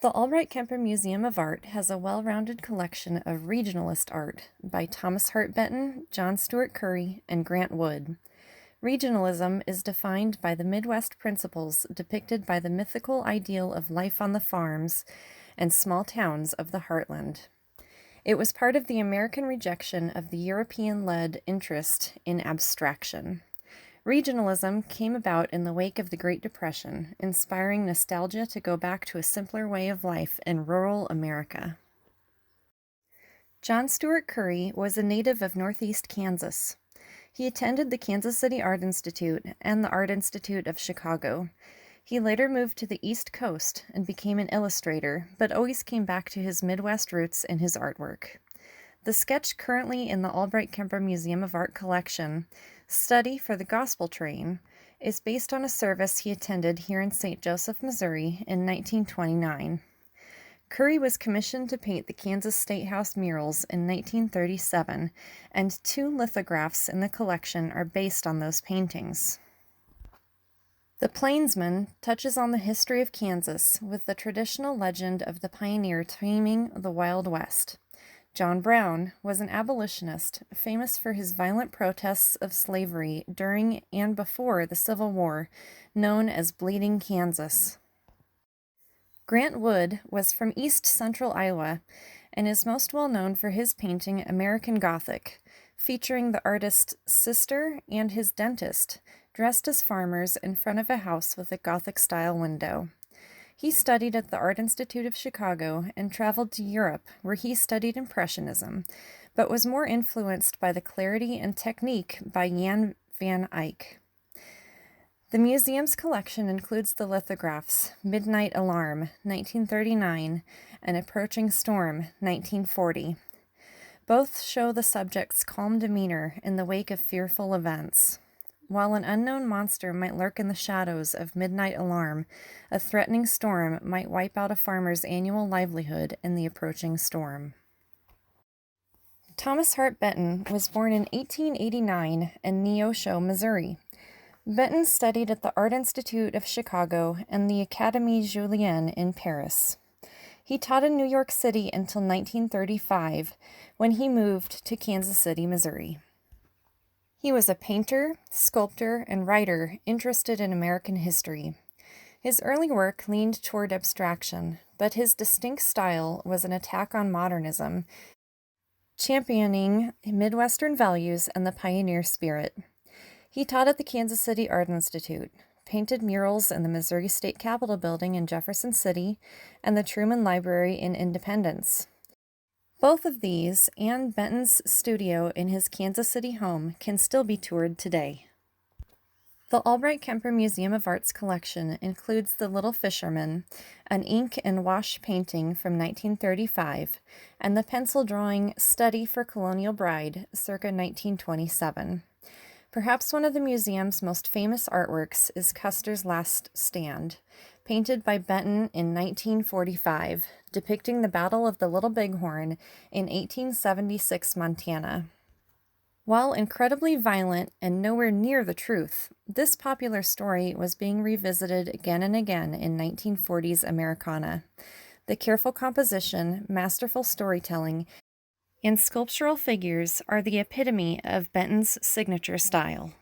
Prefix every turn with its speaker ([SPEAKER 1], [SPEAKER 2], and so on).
[SPEAKER 1] The Albrecht-Kemper Museum of Art has a well-rounded collection of regionalist art by Thomas Hart Benton, John Steuart Curry, and Grant Wood. Regionalism is defined by the Midwest principles depicted by the mythical ideal of life on the farms and small towns of the Heartland. It was part of the American rejection of the European-led interest in abstraction. Regionalism came about in the wake of the Great Depression, inspiring nostalgia to go back to a simpler way of life in rural America. John Steuart Curry was a native of Northeast Kansas. He attended the Kansas City Art Institute and the Art Institute of Chicago. He later moved to the East Coast and became an illustrator, but always came back to his Midwest roots in his artwork. The sketch currently in the Albrecht-Kemper Museum of Art collection, Study for the Gospel Train, is based on a service he attended here in St. Joseph, Missouri in 1929. Curry was commissioned to paint the Kansas State House murals in 1937, and 2 lithographs in the collection are based on those paintings. The Plainsman touches on the history of Kansas with the traditional legend of the pioneer taming the Wild West. John Brown was an abolitionist, famous for his violent protests of slavery during and before the Civil War, known as Bleeding Kansas. Grant Wood was from East Central Iowa and is most well known for his painting American Gothic, featuring the artist's sister and his dentist dressed as farmers in front of a house with a Gothic-style window. He studied at the Art Institute of Chicago and traveled to Europe, where he studied Impressionism, but was more influenced by the clarity and technique by Jan van Eyck. The museum's collection includes the lithographs Midnight Alarm, 1939, and Approaching Storm, 1940. Both show the subject's calm demeanor in the wake of fearful events. While an unknown monster might lurk in the shadows of Midnight Alarm, a threatening storm might wipe out a farmer's annual livelihood in the approaching storm. Thomas Hart Benton was born in 1889 in Neosho, Missouri. Benton studied at the Art Institute of Chicago and the Académie Julienne in Paris. He taught in New York City until 1935, when he moved to Kansas City, Missouri. He was a painter, sculptor, and writer interested in American history. His early work leaned toward abstraction, but his distinct style was an attack on modernism, championing Midwestern values and the pioneer spirit. He taught at the Kansas City Art Institute, painted murals in the Missouri State Capitol building in Jefferson City and the Truman Library in Independence. Both of these and Benton's studio in his Kansas City home can still be toured today. The Albrecht-Kemper Museum of Art's collection includes The Little Fisherman, an ink and wash painting from 1935, and the pencil drawing Study for Colonial Bride, circa 1927. Perhaps one of the museum's most famous artworks is Custer's Last Stand, painted by Benton in 1945, depicting the Battle of the Little Bighorn in 1876 Montana. While incredibly violent and nowhere near the truth, this popular story was being revisited again and again in 1940s Americana. The careful composition, masterful storytelling, and sculptural figures are the epitome of Benton's signature style.